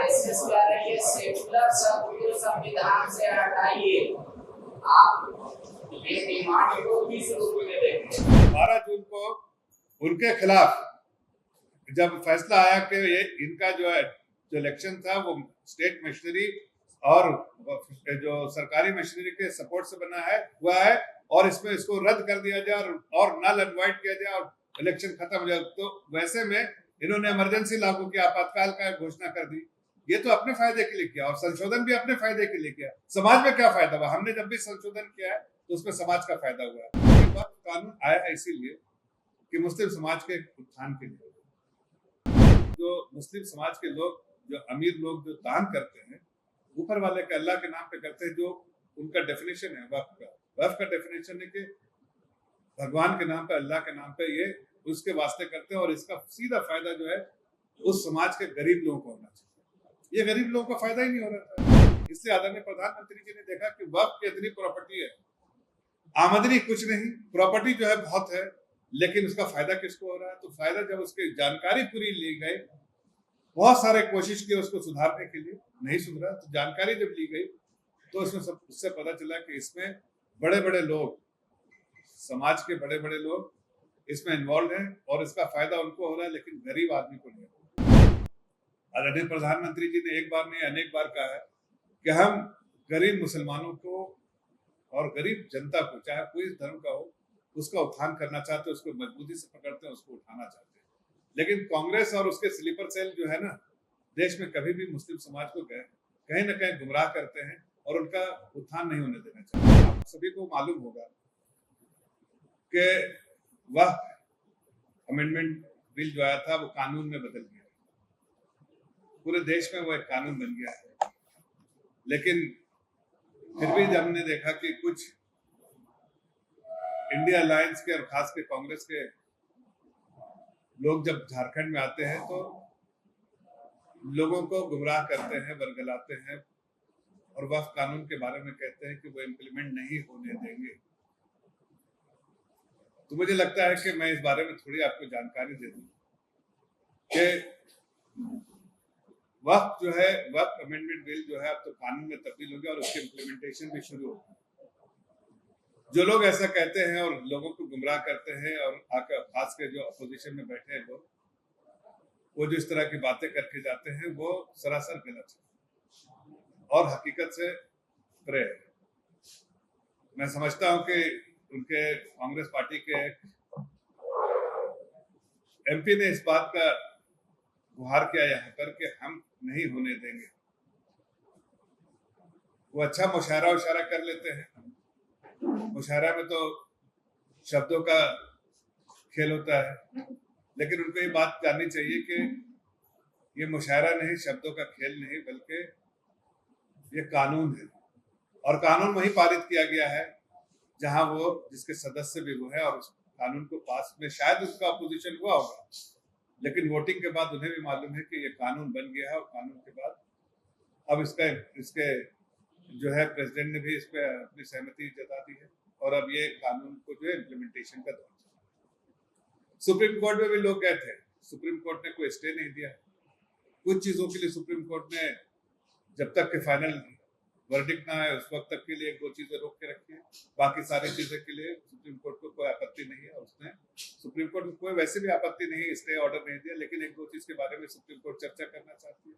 RSS कह रही है सेकुलर शब्द को संविधान से हटाइए। आप ये डिमांड को किस रूप में देखते हैं? 12 जून को उनके खिलाफ जब फैसला आया कि ये इनका जो इलेक्शन था वो स्टेट मशीनरी और जो सरकारी मशीनरी के सपोर्ट से बना है हुआ है और इसमें इसको रद्द कर दिया जाए और नल एंड वाइड किया जाए और इलेक्शन खत्म हो जाए, तो वैसे में इन्होंने इमरजेंसी लागू किया, आपातकाल का घोषणा कर दी। ये तो अपने फायदे के लिए किया और संशोधन भी अपने फायदे के लिए किया। समाज में क्या फायदा हुआ? हमने जब भी संशोधन किया है तो उसमें समाज का फायदा हुआ है। कानून आया है इसीलिए कि मुस्लिम समाज के उत्थान के लिए, जो मुस्लिम समाज के लोग, जो अमीर लोग जो दान करते हैं ऊपर वाले के अल्लाह के नाम पे करते हैं, जो उनका डेफिनेशन है वक्फ का डेफिनेशन है कि भगवान के नाम पे, अल्लाह के नाम पे ये उसके वास्ते करते हैं और इसका सीधा फायदा जो है उस समाज के गरीब लोगों को होना चाहिए। ये गरीब लोगों को फायदा ही नहीं हो रहा था, इसलिए आदरणीय प्रधानमंत्री जी ने देखा कि वक्फ की इतनी प्रॉपर्टी है, आमदनी कुछ नहीं, प्रॉपर्टी जो है बहुत है, लेकिन उसका फायदा किसको हो रहा है? तो फायदा जब उसकी जानकारी पूरी ली गई, बहुत सारे कोशिश किए उसको सुधारने के लिए, नहीं सुधरा, तो जानकारी जब ली गई तो उससे पता चला कि इसमें बड़े बड़े लोग, समाज के बड़े बड़े लोग इसमें इन्वॉल्व हैं और इसका फायदा उनको हो रहा है, लेकिन गरीब आदमी को नहीं। आदरणीय प्रधानमंत्री जी ने एक बार नहीं अनेक बार कहा है कि हम गरीब मुसलमानों को और गरीब जनता को, चाहे कोई धर्म का हो, उसका उत्थान करना चाहते हैं, उसको मजबूती से पकड़ते हैं, उसको उठाना चाहते हैं। लेकिन कांग्रेस और उसके स्लीपर सेल जो है ना, देश में कभी भी मुस्लिम समाज को कहीं ना कहीं गुमराह करते हैं और उनका उत्थान नहीं होने देना चाहिए। आप सभी को मालूम होगा कि वह अमेंडमेंट बिल जो आया था वो कानून में बदल गया, पूरे देश में वो एक कानून बन गया है। लेकिन फिर भी जब हमने देखा कि कुछ इंडिया अलायंस के और खास के कांग्रेस के लोग जब झारखंड में आते हैं तो लोगों को गुमराह करते हैं, बरगलाते हैं और वक्फ कानून के बारे में कहते हैं कि वो इम्प्लीमेंट नहीं होने देंगे। तो मुझे लगता है कि मैं इस बारे में थोड़ी आपको जानकारी दे दूं कि वक्फ जो है, वक्फ अमेंडमेंट बिल जो है अब तो कानून में तब्दील हो गया और उसकी इम्प्लीमेंटेशन भी शुरू हो गई। जो लोग ऐसा कहते हैं और लोगों को गुमराह करते हैं और आकर खास के जो अपोजिशन में बैठे हैं लोग, वो जो इस तरह की बातें करके जाते हैं वो सरासर गलत है और हकीकत से परे है। मैं समझता हूं कि उनके कांग्रेस पार्टी के एमपी ने इस बात का गुहार किया यहाँ पर कि हम नहीं होने देंगे। वो अच्छा मुशायरा उशारा कर लेते हैं, मुशायरा में तो शब्दों का खेल होता है, लेकिन उनको ये बात जाननी चाहिए कि ये मुशायरा नहीं, शब्दों का खेल नहीं, बल्कि ये कानून है और कानून वही पारित किया गया है जहां वो जिसके सदस्य भी वो है और उस कानून को पास में शायद उसका अपोजिशन हुआ होगा, लेकिन वोटिंग के बाद उन्हें भी मालूम है कि ये कानून बन गया है और कानून के बाद अब इसके जो है प्रेसिडेंट ने भी इस पे अपनी सहमति जता दी है और अब ये कानून को जो है इम्प्लीमेंटेशन का दौर चल रहा है। सुप्रीम कोर्ट में भी लोग गए थे, सुप्रीम कोर्ट ने कोई स्टे नहीं दिया। कुछ चीजों के लिए सुप्रीम कोर्ट ने जब तक के फाइनल वर्डिक्ट ना है उस वक्त तक के लिए एक दो चीजें रोक के रखी है, बाकी सारी चीजें के लिए सुप्रीम कोर्ट को कोई आपत्ति नहीं है। उसने सुप्रीम कोर्ट में कोई वैसे भी आपत्ति नहीं, स्टे ऑर्डर नहीं दिया, लेकिन एक दो चीज के बारे में सुप्रीम कोर्ट चर्चा करना चाहती है।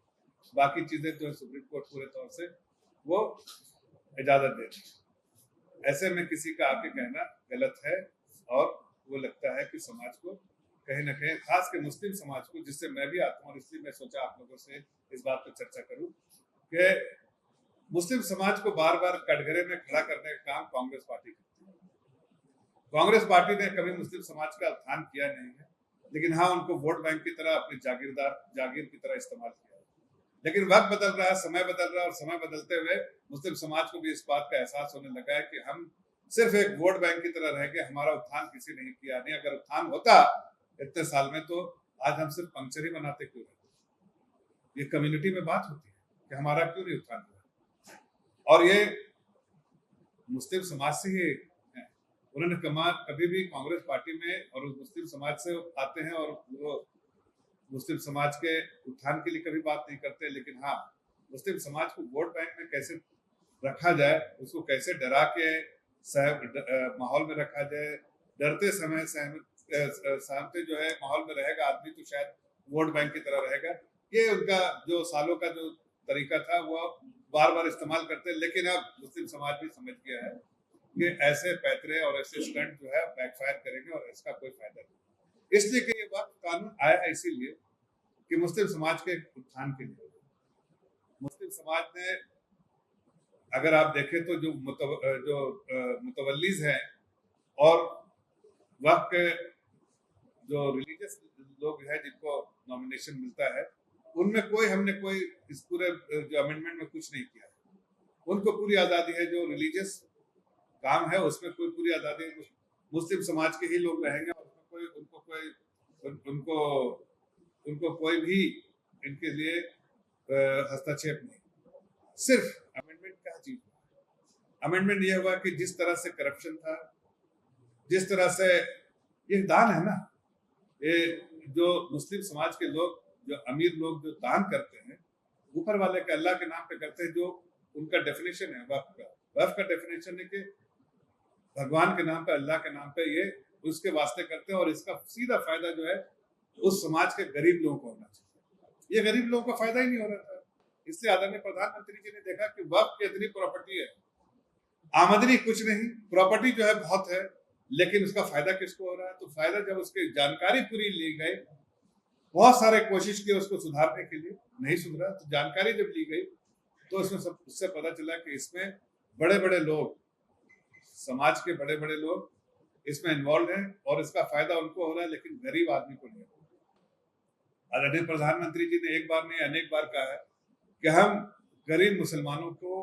बाकी चीजें जो है सुप्रीम कोर्ट पूरे तौर से वो इजाजत देती है। ऐसे में किसी का आके कहना गलत है और वो लगता है कि समाज को कहीं ना कहीं, खास के मुस्लिम समाज को, जिससे मैं भी आता हूँ और इसलिए मैं सोचा आप लोगों से इस बात पर चर्चा करूं कि मुस्लिम समाज को बार बार कटघरे में खड़ा करने का काम कांग्रेस पार्टी करती है। कांग्रेस पार्टी ने कभी मुस्लिम समाज का उत्थान किया नहीं है, लेकिन हाँ उनको वोट बैंक की तरह, अपनी जागीर की तरह इस्तेमाल किया। लेकिन वक्त बदल रहा है, समय बदल रहा है और समय बदलते हुए मुस्लिम समाज को भी इस बात का एहसास होने लगा है कि हम सिर्फ एक वोट बैंक की तरह रह गए, हमारा उत्थान किसी ने किया नहीं। अगर उत्थान होता इतने साल में तो आज हम सिर्फ पंक्चर ही बनाते क्यों रहते? ये कम्युनिटी में बात होती है कि हमारा क्यों नहीं उत्थान हुआ, और ये मुस्लिम समाज से ही है। उन्होंने कभी भी कांग्रेस पार्टी में और मुस्लिम समाज से आते हैं और वो मुस्लिम समाज के उत्थान के लिए कभी बात नहीं करते, लेकिन हाँ, मुस्लिम समाज को वोट बैंक में कैसे रखा जाए, उसको कैसे डरा के माहौल में रखा जाए, डरते समय सहमते जो है माहौल में रहेगा आदमी तो शायद वोट बैंक की तरह रहेगा। ये उनका जो सालों का जो तरीका था वो बार बार इस्तेमाल करते हैं, लेकिन अब मुस्लिम समाज भी समझ गया है कि ऐसे पैतरे और ऐसे स्टंट जो है बैकफायर करेंगे और इसका कोई फायदा नहीं। इसलिए कि ये वक्त कानून आया है इसीलिए कि मुस्लिम समाज के उत्थान के लिए। मुस्लिम समाज ने अगर आप देखें तो जो मुतवल्लीज हैं और वक्त के जो रिलीजियस लोग हैं जिनको नॉमिनेशन मिलता है, उनमें हमने कोई इस पूरे जो अमेंडमेंट में कुछ नहीं किया। उनको पूरी आजादी है, जो रिलीजियस काम है उसमें कोई पूरी आजादी है। मुस्लिम समाज के ही लोग रहेंगे और उनको कोई भी इनके लिए हस्तक्षेप नहीं। सिर्फ अमेंडमेंट क्या चीज हुआ? अमेंडमेंट यह हुआ कि जिस तरह से करप्शन था, जिस तरह से ये दान है ना, ये जो मुस्लिम समाज के लोग, जो अमीर लोग जो दान करते हैं ऊपर वाले के अल्लाह के नाम पे करते हैं, जो उनका डेफिनेशन है वक्फ का डेफिनेशन है कि भगवान के नाम पे, अल्लाह के नाम पे ये उसके वास्ते करते हैं और इसका सीधा फायदा जो है उस समाज के गरीब लोगों को होना चाहिए। ये गरीब लोगों को फायदा ही नहीं हो रहा था। इसलिए आदरणीय प्रधानमंत्री जी ने देखा कि वक्फ की इतनी प्रॉपर्टी है, आमदनी कुछ नहीं, प्रॉपर्टी जो है बहुत है, लेकिन उसका फायदा किसको हो रहा है? तो फायदा जब उसकी जानकारी पूरी ली गई, बहुत सारे कोशिश की उसको सुधारने के लिए, नहीं सुधरा, तो जानकारी जब ली गई तो उससे पता चला कि इसमें बड़े बड़े लोग, समाज के बड़े बड़े लोग इसमें इन्वॉल्व हैं और इसका फायदा उनको हो रहा है, लेकिन गरीब आदमी को नहीं हो रहा। आदरणीय प्रधानमंत्री जी ने एक बार नहीं अनेक बार कहा है कि हम गरीब मुसलमानों को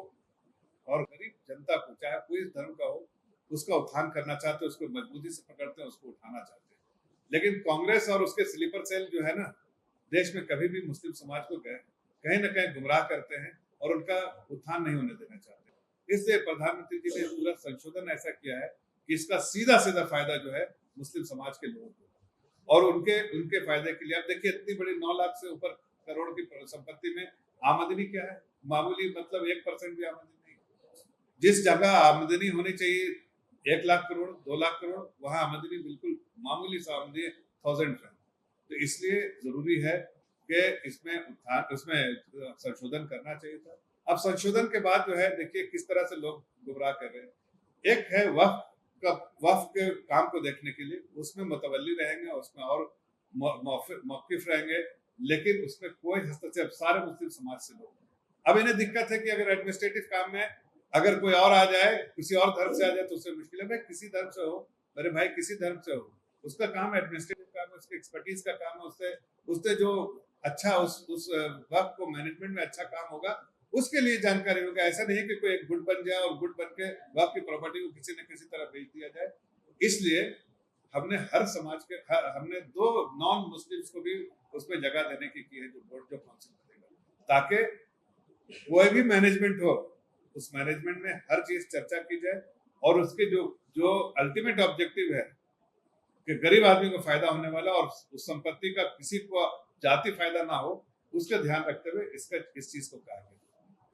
और गरीब जनता को, चाहे कोई धर्म का हो, उसका उत्थान करना चाहते हैं, उसको मजबूती से पकड़ते हैं, उसको उठाना चाहते हैं। लेकिन कांग्रेस और उसके स्लीपर सेल जो है ना, देश में कभी भी मुस्लिम समाज को कहीं ना कहीं गुमराह करते हैं और उनका उत्थान नहीं होने देना चाहते। इसलिए प्रधानमंत्री जी ने पूरा संशोधन ऐसा किया है कि इसका सीधा सीधा फायदा जो है मुस्लिम समाज के लोगों को और उनके फायदे के लिए। आप देखिए, इतनी बड़ी 9 लाख से ऊपर करोड़ की संपत्ति में आमदनी क्या है? मामूली, मतलब 1% भी आमदनी नहीं। जिस जगह आमदनी होनी चाहिए 1 लाख करोड़, 2 लाख करोड़, वहां आमदनी बिल्कुल मामूली सा आमदनी 1000 है। तो इसलिए जरूरी है कि इसमें संशोधन करना चाहिए था। अब संशोधन के बाद जो है, देखिए किस तरह से लोग गुमराह कर रहे हैं। एक है वक्फ के काम को देखने के लिए, उसमें मुतवल्ली रहेंगे, उसमें और मौकिफ रहेंगे, लेकिन उसमें कोई हस्तक्षेप, सारे मुस्लिम समाज से लोग। अब इन्हें दिक्कत है कि अगर एडमिनिस्ट्रेटिव काम में अगर कोई और आ जाए, किसी और धर्म से आ जाए तो उससे मुश्किल है। भाई किसी धर्म से हो, मेरे भाई किसी धर्म से हो, उसका काम एडमिनिस्ट्रेटिव काम है, उसकी एक्सपर्टीज का काम है, उससे जो अच्छा उस वक्त को मैनेजमेंट में अच्छा काम होगा, उसके लिए जानकारी होगा। ऐसा नहीं कि कोई एक गुट बन जाए और गुट बन के वक्त की प्रॉपर्टी को किसी न किसी तरह बेच दिया जाए। इसलिए हमने हर समाज के हमने 2 नॉन मुस्लिम्स को भी उसमें जगह देने की है, जो बोर्ड जो काउंसिल करेगा, ताकि कोई भी मैनेजमेंट हो, उस मैनेजमेंट में हर चीज चर्चा की जाए और उसके जो अल्टीमेट ऑब्जेक्टिव है कि गरीब आदमी को फायदा होने वाला और उस संपत्ति का किसी को जाति फायदा ना हो, उसका ध्यान रखते हुए इस चीज को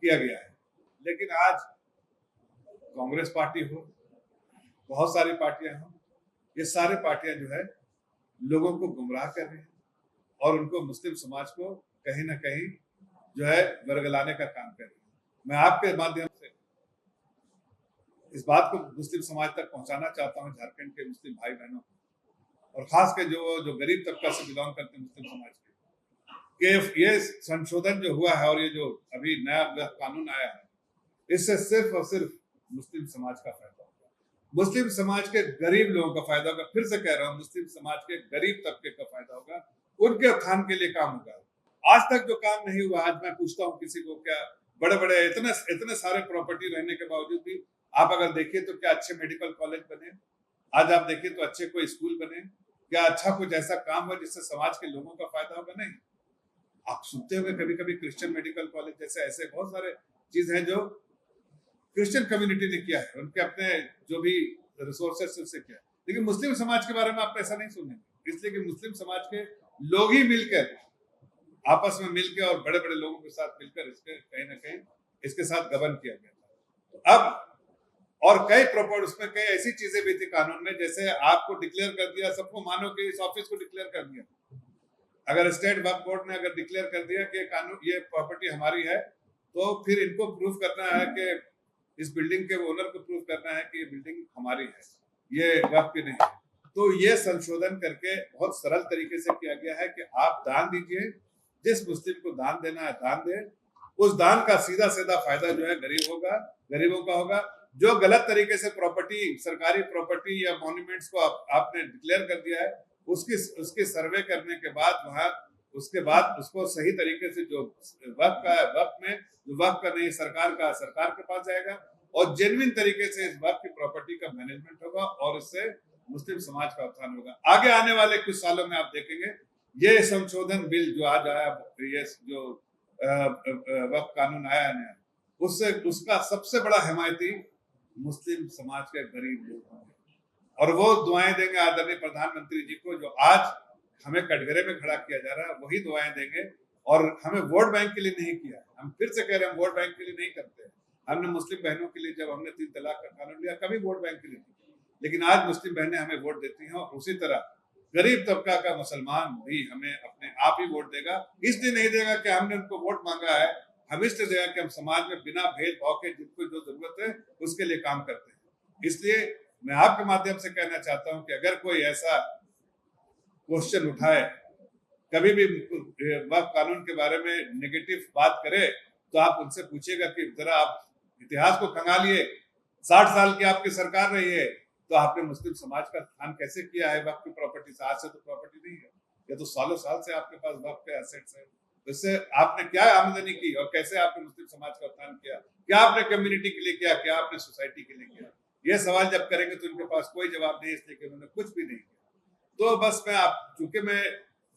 किया गया है। लेकिन आज कांग्रेस पार्टी हो, बहुत सारी पार्टियां हो, ये सारे पार्टियां जो है लोगों को गुमराह कर रही हैं और उनको मुस्लिम समाज को कहीं ना कहीं जो है वर्गलाने का काम कर रही है। मैं आपके माध्यम से इस बात को मुस्लिम समाज तक पहुंचाना चाहता हूं, झारखंड के मुस्लिम भाई बहनों को, और खास कर जो गरीब तबका से बिलोंग करते हैं मुस्लिम समाज के, कि ये संशोधन जो हुआ है और ये जो अभी नया कानून आया है, इससे सिर्फ और सिर्फ मुस्लिम समाज का फायदा होगा, मुस्लिम समाज के गरीब लोगों का फायदा होगा। फिर से कह रहा हूँ, मुस्लिम समाज के गरीब तबके का फायदा होगा, उनके उत्थान के लिए काम होगा। आज तक जो काम नहीं हुआ, आज मैं पूछता हूँ किसी को, क्या बड़े बड़े इतने सारे प्रॉपर्टी रहने के बावजूद भी आप अगर देखिए तो क्या अच्छे मेडिकल कॉलेज बने? आज आप देखिए तो अच्छे कोई स्कूल बने? क्या अच्छा कुछ ऐसा काम हो जिससे समाज के लोगों का फायदा होगा? नहीं। आप सुनते होंगे कभी कभी क्रिश्चियन मेडिकल कॉलेज जैसे, ऐसे बहुत सारे चीज हैं जो क्रिश्चियन कम्युनिटी ने किया है, उनके अपने जो भी रिसोर्सेस से किया है, लेकिन मुस्लिम समाज के बारे में आप ऐसा नहीं सुनेंगे, इसलिए कि मुस्लिम समाज के लोग ही मिलकर आपस में मिलकर और बड़े बड़े लोगों के साथ मिलकर इसके कहीं ना कहीं इसके साथ गबन किया गया था। अब और कई प्रॉपर उसमें कई ऐसी चीजें भी थी कानून में, जैसे आपको डिक्लेयर कर दिया, सबको मानो कि इस ऑफिस को डिक्लेयर कर दिया। अगर स्टेट वक्फ बोर्ड ने अगर डिक्लेयर कर दिया कि कानून ये प्रॉपर्टी हमारी है, तो फिर इनको प्रूफ करना है कि इस बिल्डिंग के ओनर को प्रूफ करना है कि ये बिल्डिंग हमारी है, ये वक्फ की नहीं है। तो ये संशोधन करके बहुत सरल तरीके से किया गया है कि आप दान दीजिए, जिस मुस्लिम को दान देना है दान दे, उस दान का सीधा सीधा फायदा जो है गरीबों का होगा। जो गलत तरीके से प्रॉपर्टी, सरकारी प्रॉपर्टी या मॉन्यूमेंट्स को आपने डिक्लेयर कर दिया है, उसकी सर्वे करने के बाद वहां उसके बाद उसको सही तरीके से जो वक्त का नहीं सरकार के पास जाएगा और जेन्युइन तरीके से इस वक्त की प्रॉपर्टी का मैनेजमेंट होगा और इससे मुस्लिम समाज का उत्थान होगा। आगे आने वाले कुछ सालों में आप देखेंगे ये संशोधन बिल जो आज आया, ये जो वक्त कानून आया नया, उससे उसका सबसे बड़ा हिमायती मुस्लिम समाज के गरीब लोग होंगे और वो दुआएं देंगे आदरणीय प्रधानमंत्री जी को, जो आज हमें कटघरे में खड़ा किया जा रहा है, वही दुआएं देंगे। और हमें वोट बैंक के लिए नहीं किया, हम फिर से कह रहे हैं, हम वोट बैंक के लिए नहीं करते। हमने मुस्लिम बहनों के लिए, जब हमने 3 तलाक का कानून लिया, कभी वोट बैंक के लिए नहीं, लेकिन आज मुस्लिम बहनें हमें वोट देती हैं और उसी तरह गरीब तबका का मुसलमान भी हमें अपने आप ही वोट देगा। इसलिए नहीं देगा कि हमने उनको वोट मांगा है, हम इसलिए देगा कि हम समाज में बिना भेदभाव के जिनको जो जरूरत है उसके लिए काम करते हैं। इसलिए मैं आपके माध्यम से कहना चाहता हूं कि अगर कोई ऐसा क्वेश्चन उठाए, कभी भी वक्फ कानून के बारे में नेगेटिव बात करे, तो आप उनसे पूछिएगा कि जरा आप इतिहास को खंगालिए, 60 साल की आपकी सरकार रही है, तो आपने मुस्लिम समाज का उत्थान कैसे किया है वक्फ की प्रॉपर्टी से? आज से तो प्रॉपर्टी नहीं है, ये तो सालों साल से आपके पास वक्फ के एसेट्स है। इससे आपने क्या आमदनी की और कैसे आपने मुस्लिम समाज का उत्थान किया? क्या आपने कम्युनिटी के लिए किया, क्या आपने सोसाइटी के लिए किया? ये सवाल जब करेंगे तो उनके पास कोई जवाब नहीं, इसलिए कि उन्होंने कुछ भी नहीं किया। तो बस चूंकि मैं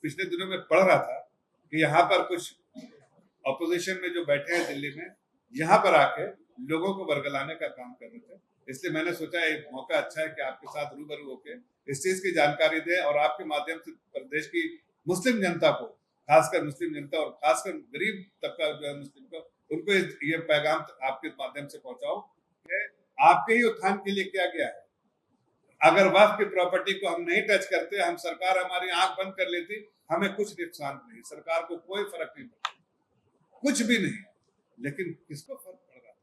पिछले दिनों में पढ़ रहा था कि यहाँ पर कुछ अपोजिशन में जो बैठे हैं दिल्ली में, यहाँ पर आके लोगों को बरगलाने का काम कर रहे थे, इसलिए मैंने सोचा एक मौका अच्छा है कि आपके साथ रूबरू होकर इस चीज की जानकारी दें और आपके माध्यम से प्रदेश की मुस्लिम जनता को, खासकर मुस्लिम जनता और खासकर गरीब तबका जो है मुस्लिम को, उनको ये पैगाम आपके माध्यम से पहुंचाओ कि आपके ही उत्थान के लिए किया गया है। अगर वक्फ की प्रॉपर्टी को हम नहीं टच करते, हम सरकार हमारी आंख बंद कर लेती, हमें कुछ नुकसान नहीं, सरकार को कोई फर्क नहीं पड़ता, कुछ भी नहीं। लेकिन किसको फर्क पड़ रहा था?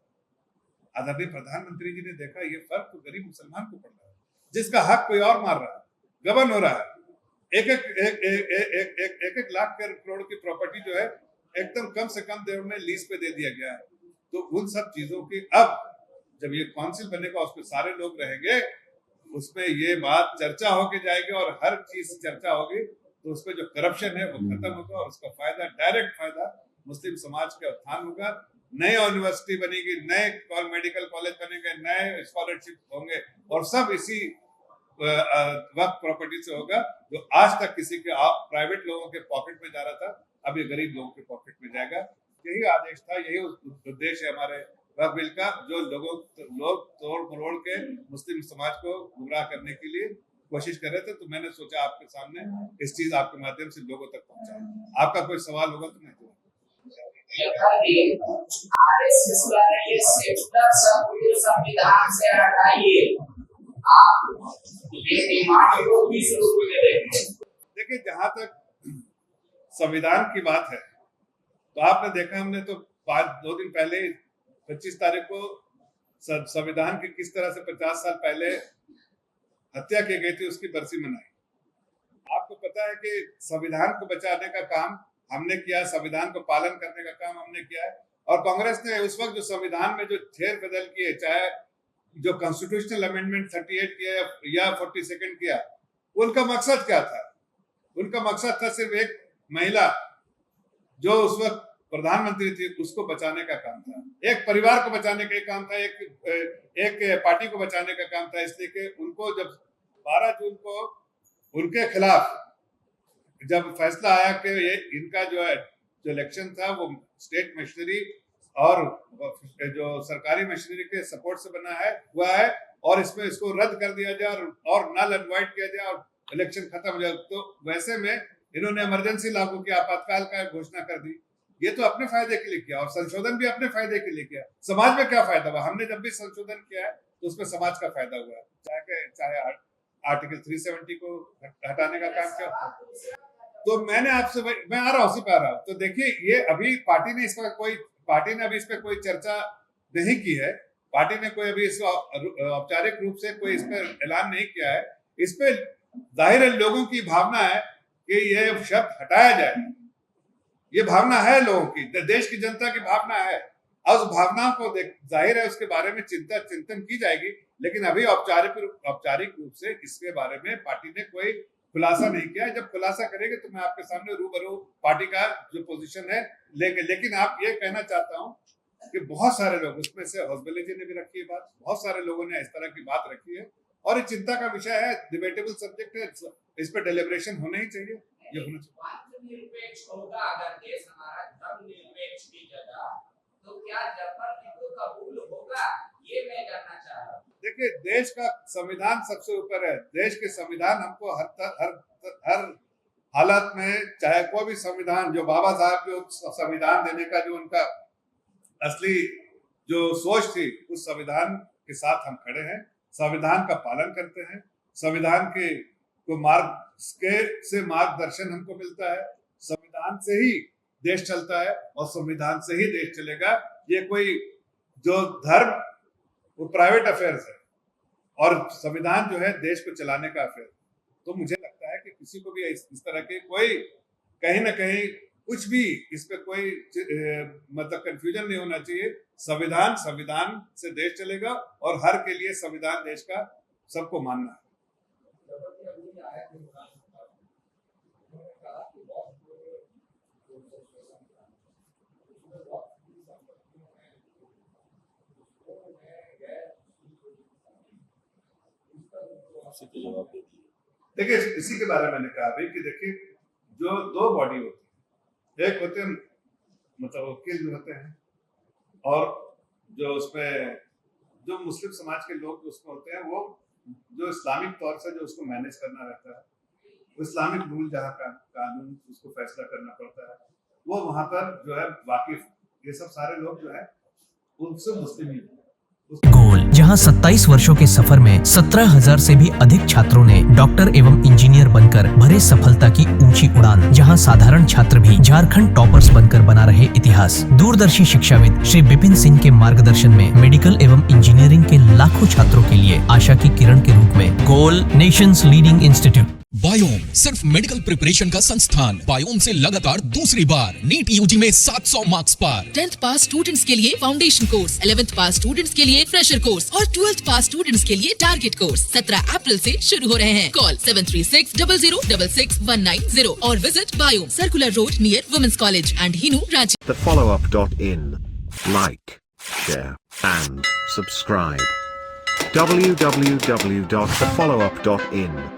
आदरणीय प्रधानमंत्री जी ने देखा ये फर्क तो गरीब मुसलमान को पड़ रहा है, जिसका हक कोई और मार रहा है, गबन हो रहा है। एक लाख करोड़ की प्रॉपर्टी जो है एकदम कम से कम देर में लीज पे दे दिया गया है। तो उन सब चीजों की अब जब ये काउंसिल बनेगा, उसमें सारे लोग रहेंगे, उसमें ये बात चर्चा होके जाएगी और हर चीज चर्चा होगी, तो उसमें जो करप्शन है वो खत्म होगा और उसका फायदा, डायरेक्ट फायदा मुस्लिम समाज का उत्थान होगा। नए यूनिवर्सिटी बनेगी, नए मेडिकल कॉलेज बनेंगे, नए स्कॉलरशिप होंगे और सब इसी वक्फ प्रॉपर्टी से होगा, जो आज तक किसी के प्राइवेट लोगों के पॉकेट में जा रहा था, अब ये गरीब लोगों के पॉकेट में जाएगा। यही आदेश था, यही उद्देश्य है हमारे वक्फ बिल का, जो लोग तोड़ मरोड़ के मुस्लिम समाज को गुमराह करने के लिए कोशिश कर रहे थे। तो मैंने सोचा आपके सामने इस चीज आपके माध्यम से लोगों तक पहुंचाए। आपका कोई सवाल होगा तो मैं आरएसएस वाले ये सेकुलर संविधान से हटाइए, आप ये डिमांड को भी शुरू कर देंगे। देखिए, जहां तक संविधान की बात है, तो आपने देखा, हमने तो 2 दिन पहले 25 तारीख को संविधान की किस तरह से 50 साल पहले हत्या की गई थी उसकी बरसी मनाई। आपको पता है कि संविधान को बचाने का काम हमने किया, संविधान को पालन करने का काम हमने किया है। और कांग्रेस ने उस वक्त जो संविधान में जो फेर बदल किए, चाहे जो कॉन्स्टिट्यूशनल अमेंडमेंट 38 किया या 42 किया, उनका मकसद क्या था? उनका मकसद था सिर्फ एक महिला जो उस वक्त प्रधानमंत्री थी उसको बचाने का काम था, एक परिवार को बचाने का काम था, एक पार्टी को बचाने का काम था। इसलिए कि उनको जब 12 जून को उनके खिलाफ जब फैसला आया कि ये इनका जो इलेक्शन था वो स्टेट मशीनरी और जो सरकारी मशीनरी के सपोर्ट से हुआ है और इसमें इसको रद्द कर दिया जाए और नल एंड वाइड किया जाए और इलेक्शन खत्म हो जाए, तो वैसे में इन्होंने इमरजेंसी लागू किया, आपातकाल का घोषणा कर दी। ये तो अपने फायदे के लिए किया और संशोधन भी अपने फायदे के लिए किया। समाज में क्या फायदा हुआ? हमने जब भी संशोधन किया है तो उसमें समाज का फायदा हुआ है। चाहे आर्टिकल 370 को हटाने का काम किया। तो मैंने आपसे, मैं आ रहा हूँ, उसी पे आ रहा हूँ। तो देखिए, ये अभी पार्टी ने अभी इस पर कोई चर्चा नहीं की है। पार्टी ने कोई अभी इसको औपचारिक रूप से कोई इस पर ऐलान नहीं किया है। इस पे जाहिर है लोगों की भावना है कि ये शब्द हटाया जाए। ये भावना है लोगों की, देश की जनता की भावना है। और उस भावना को जाहिर है उसके बारे में चिंतन की जाएगी। लेकिन अभी औपचारिक रूप से इसके बारे में पार्टी ने कोई खुलासा नहीं किया। जब खुलासा करेंगे तो मैं आपके सामने रूबरू पार्टी का जो पोजीशन है लेंगे। लेकिन आप ये कहना चाहता हूँ कि बहुत सारे लोग, उसमें से हौसबले जी ने भी रखी है बात, बहुत सारे लोगों ने इस तरह की बात रखी है और ये चिंता का विषय है, डिबेटेबल सब्जेक्ट है, इस पर डेलिब्रेशन होना ही चाहिए। ये होना चाहिए। निरपेक्ष होगा अगर देश हमारा धर्मनिरपेक्ष की जगह, तो क्या जबरदस्ती को कबूल होगा? ये मैं जानना चाह रहा हूँ। देखिए, देश का संविधान सबसे ऊपर है। देश के संविधान हमको हर हालत में, चाहे कोई भी संविधान, जो बाबा साहब जो संविधान देने का जो उनका असली जो सोच थी, उस संविधान के साथ हम खड़े हैं, संविधान का पालन करते हैं, संविधान के को मार्गदर्शन हमको मिलता है, संविधान से ही देश चलता है और संविधान से ही देश चलेगा। ये कोई जो धर्म, वो प्राइवेट अफेयर्स है और संविधान जो है देश को चलाने का अफेयर। तो मुझे लगता है कि किसी को भी इस तरह के कोई कहीं ना कहीं कुछ भी इस पे कोई मतलब कंफ्यूजन नहीं होना चाहिए। संविधान से देश चलेगा और हर के लिए संविधान देश का सबको मानना है। देखिए, इसी के बारे में मैंने कहा भाई कि देखिए, जो दो बॉडी होती है, एक होते हैं मतलब वकील जो होते हैं, और जो उसमें जो मुस्लिम समाज के लोग जो उसमें होते हैं, वो जो इस्लामिक तौर से जो उसको मैनेज करना रहता है, वो इस्लामिक रूल जहाँ का कानून उसको फैसला करना पड़ता है, वो वहां पर जो है वाकिफ, ये सब सारे लोग जो है उनसे मुस्लिम ही। गोल, जहां 27 वर्षों के सफर में 17,000 से भी अधिक छात्रों ने डॉक्टर एवं इंजीनियर बनकर भरे सफलता की ऊंची उड़ान, जहां साधारण छात्र भी झारखंड टॉपर्स बनकर बना रहे इतिहास। दूरदर्शी शिक्षाविद श्री विपिन सिंह के मार्गदर्शन में मेडिकल एवं इंजीनियरिंग के लाखों छात्रों के लिए आशा की किरण के रूप में गोल, नेशंस लीडिंग इंस्टीट्यूट। बायोम सिर्फ मेडिकल प्रिपरेशन का संस्थान। बायोम से लगातार दूसरी बार नीट यूजी में 700 मार्क्स पार। 10th पास स्टूडेंट्स के लिए फाउंडेशन कोर्स, 11th पास स्टूडेंट्स के लिए फ्रेशर कोर्स और 12th पास स्टूडेंट्स के लिए टारगेट कोर्स 17 अप्रैल से शुरू हो रहे हैं। कॉल 7360066190 और visit Biome, circular road near women's college and Hinoo, Ranchi. thefollowup.in. Like, share and subscribe. www.thefollowup.in